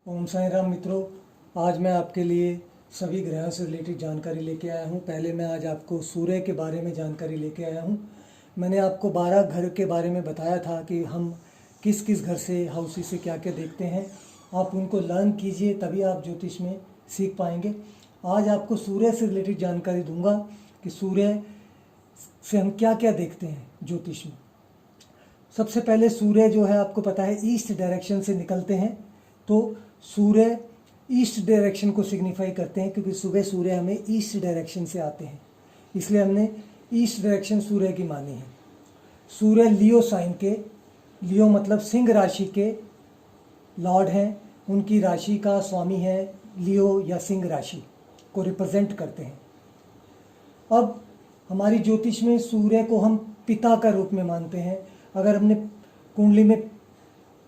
ओम साई राम मित्रों, आज मैं आपके लिए सभी ग्रहों से रिलेटेड जानकारी लेके आया हूँ। पहले मैं आज आपको सूर्य के बारे में जानकारी लेके आया हूँ। मैंने आपको 12 घर के बारे में बताया था कि हम किस किस घर से हाउसी से क्या क्या देखते हैं। आप उनको लर्न कीजिए, तभी आप ज्योतिष में सीख पाएंगे। आज आपको सूर्य से रिलेटेड जानकारी दूंगा कि सूर्य से हम क्या क्या देखते हैं ज्योतिष में। सबसे पहले सूर्य जो है, आपको पता है, ईस्ट डायरेक्शन से निकलते हैं, तो सूर्य ईस्ट डायरेक्शन को सिग्निफाई करते हैं, क्योंकि सुबह सूर्य हमें ईस्ट डायरेक्शन से आते हैं, इसलिए हमने ईस्ट डायरेक्शन सूर्य की मानी है। सूर्य लियो साइन के, लियो मतलब सिंह राशि के लॉर्ड हैं, उनकी राशि का स्वामी है लियो या सिंह राशि को रिप्रेजेंट करते हैं। अब हमारी ज्योतिष में सूर्य को हम पिता का रूप में मानते हैं। अगर हमने कुंडली में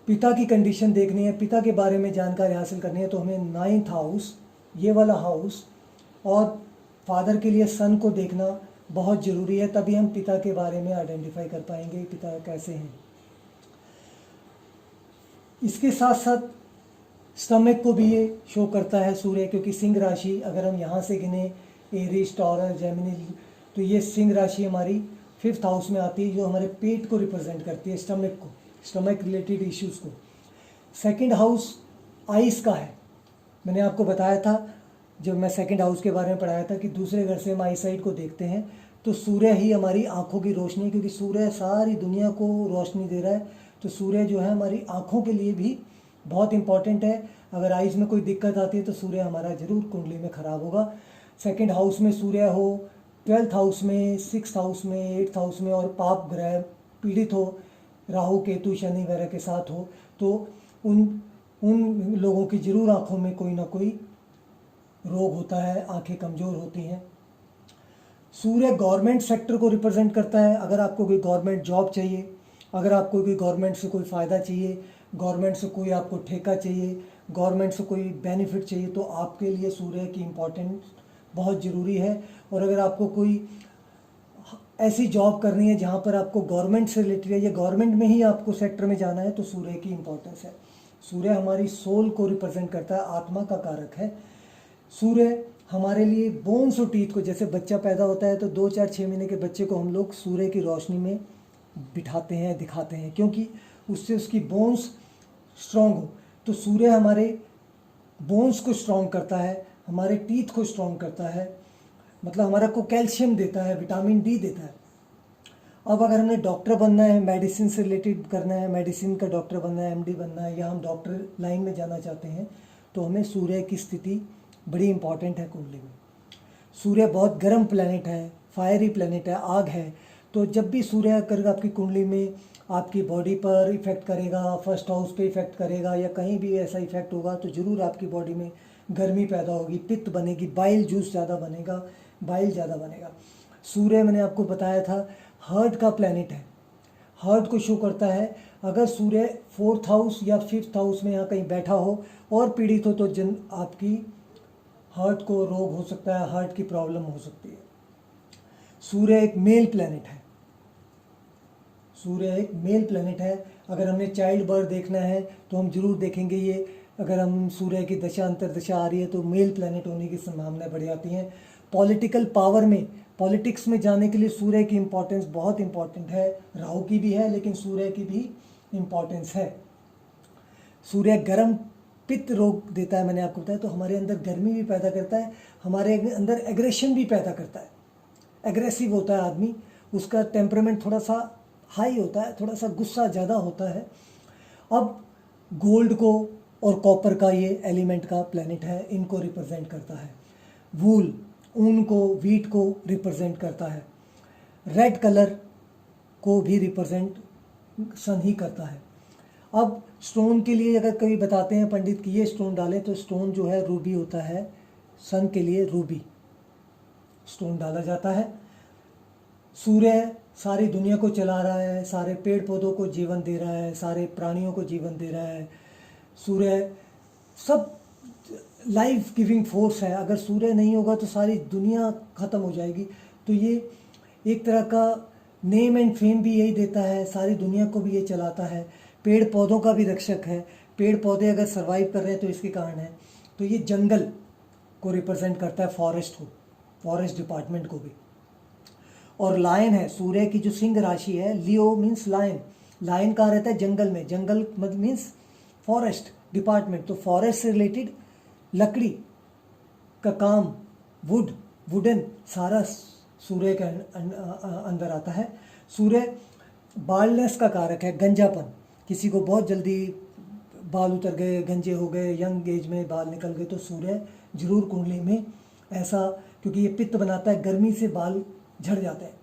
पिता की कंडीशन देखनी है, पिता के बारे में जानकारी हासिल करनी है, तो हमें 9th हाउस, ये वाला हाउस, और फादर के लिए सन को देखना बहुत ज़रूरी है, तभी हम पिता के बारे में आइडेंटिफाई कर पाएंगे पिता कैसे हैं। इसके साथ साथ स्टमक को भी ये शो करता है सूर्य, क्योंकि सिंह राशि अगर हम यहाँ से गिने एरीज, टॉरस, जेमिनी, तो ये सिंह राशि हमारी 5th हाउस में आती है, जो हमारे पेट को रिप्रेजेंट करती है, स्टमक को, स्टमक रिलेटेड इश्यूज़ को। 2nd हाउस आइस का है। मैंने आपको बताया था जब मैं 2nd हाउस के बारे में पढ़ाया था कि दूसरे घर से हम आई साइड को देखते हैं, तो सूर्य ही हमारी आँखों की रोशनी, क्योंकि सूर्य सारी दुनिया को रोशनी दे रहा है, तो सूर्य जो है हमारी आँखों के लिए भी बहुत इंपॉर्टेंट है। अगर आइज़ में कोई दिक्कत आती है तो सूर्य हमारा जरूर कुंडली में ख़राब होगा। 2nd हाउस में सूर्य हो, 12th हाउस में, 6th हाउस में, 8th हाउस में, और पाप ग्रह पीड़ित हो, राहु केतु शनि वगैरह के साथ हो, तो उन लोगों की जरूर आँखों में कोई ना कोई रोग होता है, आंखें कमज़ोर होती हैं। सूर्य गवर्नमेंट सेक्टर को रिप्रेजेंट करता है। अगर आपको कोई गवर्नमेंट जॉब चाहिए, अगर आपको कोई गवर्नमेंट से कोई फ़ायदा चाहिए, गवर्नमेंट से कोई आपको ठेका चाहिए, गवर्नमेंट से कोई बेनिफिट चाहिए, तो आपके लिए सूर्य की इम्पोर्टेंस बहुत ज़रूरी है। और अगर आपको कोई ऐसी जॉब करनी है जहाँ पर आपको गवर्नमेंट से रिलेटेड है, या गवर्नमेंट में ही आपको सेक्टर में जाना है, तो सूर्य की इम्पोर्टेंस है। सूर्य हमारी सोल को रिप्रेजेंट करता है, आत्मा का कारक है। सूर्य हमारे लिए बोन्स और टीथ को, जैसे बच्चा पैदा होता है तो 2, 4, 6 महीने के बच्चे को हम लोग सूर्य की रोशनी में बिठाते हैं, दिखाते हैं, क्योंकि उससे उसकी बोन्स स्ट्रॉन्ग हो। तो सूर्य हमारे बोन्स को स्ट्रॉन्ग करता है, हमारे टीथ को स्ट्रॉन्ग करता है, मतलब हमारा को कैल्शियम देता है, विटामिन डी देता है। अब अगर हमें डॉक्टर बनना है, मेडिसिन से रिलेटेड करना है, मेडिसिन का डॉक्टर बनना है, एमडी बनना है, या हम डॉक्टर लाइन में जाना चाहते हैं, तो हमें सूर्य की स्थिति बड़ी इंपॉर्टेंट है कुंडली में। सूर्य बहुत गर्म प्लैनेट है, फायरी प्लैनेट है, आग है, तो जब भी सूर्य अगर आपकी कुंडली में आपकी बॉडी पर इफ़ेक्ट करेगा, फर्स्ट हाउस पे इफ़ेक्ट करेगा, या कहीं भी ऐसा इफ़ेक्ट होगा, तो ज़रूर आपकी बॉडी में गर्मी पैदा होगी, पित्त बनेगी, बाइल जूस ज़्यादा बनेगा, बाइल ज़्यादा बनेगा। सूर्य मैंने आपको बताया था हार्ट का प्लैनेट है, हार्ट को शो करता है। अगर सूर्य 4th हाउस या 5th हाउस में यहाँ कहीं बैठा हो और पीड़ित हो, तो आपकी हार्ट को रोग हो सकता है, हार्ट की प्रॉब्लम हो सकती है। सूर्य एक मेल प्लैनेट है, सूर्य एक मेल प्लैनेट है। अगर हमें चाइल्ड बर्थ देखना है तो हम जरूर देखेंगे ये, अगर हम सूर्य की दशा अंतर्दशा आ रही है तो मेल प्लैनेट होने की संभावनाएं बढ़ जाती हैं। पॉलिटिकल पावर में, पॉलिटिक्स में जाने के लिए सूर्य की इम्पोर्टेंस बहुत इम्पॉर्टेंट है। राहु की भी है, लेकिन सूर्य की भी इम्पॉर्टेंस है। सूर्य गर्म पित्त रोग देता है, मैंने आपको बताया, तो हमारे अंदर गर्मी भी पैदा करता है, हमारे अंदर एग्रेशन भी पैदा करता है। एग्रेसिव होता है आदमी, उसका टेम्परामेंट थोड़ा सा हाई होता है, थोड़ा सा गुस्सा ज़्यादा होता है। अब गोल्ड को और कॉपर का ये एलिमेंट का प्लैनेट है, इनको रिप्रेजेंट करता है। वूल, ऊन को, वीट को रिप्रेजेंट करता है। रेड कलर को भी रिप्रेजेंट सन ही करता है। अब स्टोन के लिए अगर कभी बताते हैं पंडित कि ये स्टोन डालें, तो स्टोन जो है रूबी होता है, सन के लिए रूबी स्टोन डाला जाता है। सूर्य सारी दुनिया को चला रहा है, सारे पेड़ पौधों को जीवन दे रहा है, सारे प्राणियों को जीवन दे रहा है। सूर्य सब लाइफ गिविंग फोर्स है। अगर सूर्य नहीं होगा तो सारी दुनिया ख़त्म हो जाएगी। तो ये एक तरह का नेम एंड फेम भी यही देता है, सारी दुनिया को भी ये चलाता है। पेड़ पौधों का भी रक्षक है, पेड़ पौधे अगर सर्वाइव कर रहे हैं तो इसके कारण है। तो ये जंगल को रिप्रेजेंट करता है, फॉरेस्ट को, फॉरेस्ट डिपार्टमेंट को भी। और लायन है, सूर्य की जो सिंह राशि है, लियो मीन्स लायन। लायन कहाँ रहता है? जंगल में। जंगल मतलब मीन्स फॉरेस्ट डिपार्टमेंट। तो फॉरेस्ट से रिलेटेड लकड़ी का काम, वुड, वुडन, सारा सूर्य के अंदर आता है। सूर्य बालनेस का कारक है, गंजापन। किसी को बहुत जल्दी बाल उतर गए, गंजे हो गए, यंग एज में बाल निकल गए, तो सूर्य जरूर कुंडली में ऐसा, क्योंकि ये पित्त बनाता है, गर्मी से बाल झड़ जाते हैं।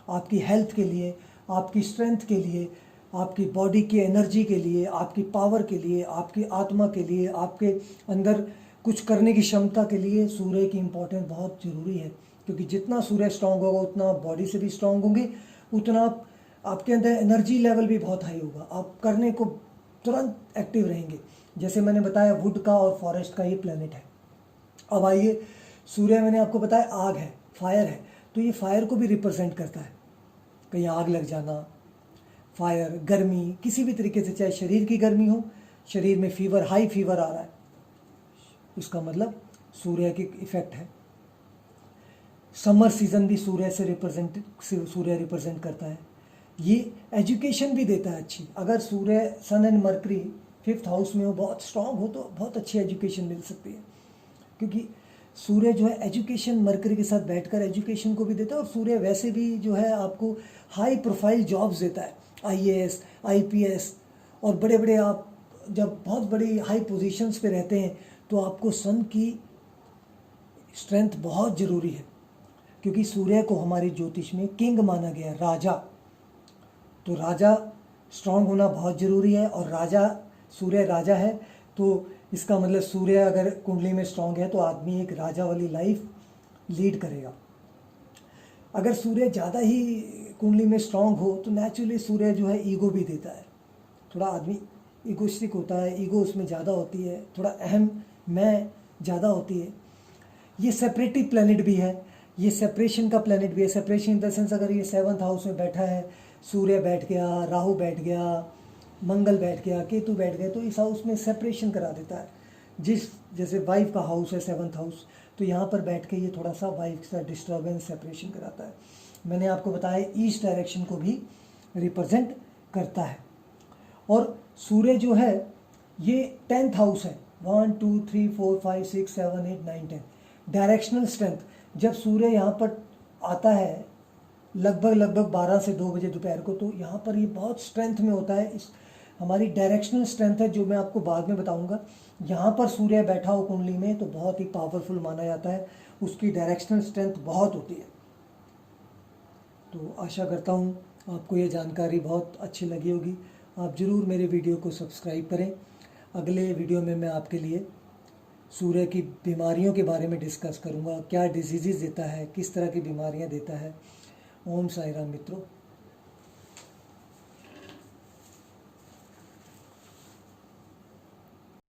आपकी हेल्थ के लिए, आपकी स्ट्रेंथ के लिए, आपकी बॉडी की एनर्जी के लिए, आपकी पावर के लिए, आपकी आत्मा के लिए, आपके अंदर कुछ करने की क्षमता के लिए सूर्य की इम्पोर्टेंस बहुत ज़रूरी है। क्योंकि जितना सूर्य स्ट्रांग होगा उतना आप बॉडी से भी स्ट्रांग होंगे, उतना आपके अंदर एनर्जी लेवल भी बहुत हाई होगा, आप करने को तुरंत एक्टिव रहेंगे। जैसे मैंने बताया वुड का और फॉरेस्ट का ये प्लेनेट है। अब आइए, सूर्य मैंने आपको बताया आग है, फायर है, तो ये फायर को भी रिप्रेजेंट करता है। कहीं आग लग जाना, फायर, गर्मी, किसी भी तरीके से, चाहे शरीर की गर्मी हो, शरीर में फीवर, हाई फीवर आ रहा है, उसका मतलब सूर्य की इफेक्ट है। समर सीजन भी सूर्य रिप्रेजेंट करता है। ये एजुकेशन भी देता है अच्छी। अगर सूर्य, सन एंड मरकरी 5th हाउस में हो, बहुत स्ट्रांग हो, तो बहुत अच्छी एजुकेशन मिल सकती है। क्योंकि सूर्य जो है एजुकेशन, मरकरी के साथ बैठकर एजुकेशन को भी देता है। और सूर्य वैसे भी जो है आपको हाई प्रोफाइल जॉब्स देता है, IAS, IPS, और बड़े बड़े, आप जब बहुत बड़ी हाई पोजीशंस पे रहते हैं तो आपको सन की स्ट्रेंथ बहुत ज़रूरी है। क्योंकि सूर्य को हमारी ज्योतिष में किंग माना गया है, राजा। तो राजा स्ट्रांग होना बहुत ज़रूरी है। और राजा, सूर्य राजा है, तो इसका मतलब सूर्य अगर कुंडली में स्ट्रांग है तो आदमी एक राजा वाली लाइफ लीड करेगा। अगर सूर्य ज़्यादा ही कुंडली में स्ट्रांग हो तो नेचुरली सूर्य जो है ईगो भी देता है, थोड़ा आदमी ईगोइस्टिक होता है, ईगो उसमें ज़्यादा होती है, थोड़ा अहम मैं ज़्यादा होती है। ये सेपरेटिव प्लैनेट भी है, ये सेपरेशन का प्लैनेट भी है। सेपरेशन इन द सेंस, अगर ये 7th हाउस में बैठा है, सूर्य बैठ गया, राहु बैठ गया, मंगल बैठ गया, केतु बैठ गया, तो इस हाउस में सेपरेशन करा देता है। जैसे वाइफ का हाउस है 7th हाउस, तो यहाँ पर बैठ के ये थोड़ा सा वाइफ के साथ डिस्टर्बेंस, सेपरेशन कराता है। मैंने आपको बताया ईस्ट डायरेक्शन को भी रिप्रेजेंट करता है। और सूर्य जो है ये 10th हाउस है, 1 2 3 4 5 6 7 8 9 10, डायरेक्शनल स्ट्रेंथ। जब सूर्य यहाँ पर आता है लगभग 12 से 2 बजे दोपहर को, तो यहाँ पर ये बहुत स्ट्रेंथ में होता है। इस हमारी डायरेक्शनल स्ट्रेंथ है, जो मैं आपको बाद में बताऊंगा। यहाँ पर सूर्य बैठा हो कुंडली में तो बहुत ही पावरफुल माना जाता है, उसकी डायरेक्शनल स्ट्रेंथ बहुत होती है। तो आशा करता हूँ आपको ये जानकारी बहुत अच्छी लगी होगी। आप ज़रूर मेरे वीडियो को सब्सक्राइब करें। अगले वीडियो में मैं आपके लिए सूर्य की बीमारियों के बारे में डिस्कस करूँगा, क्या डिजीज़ देता है, किस तरह की बीमारियाँ देता है। ओम साई राम मित्रों।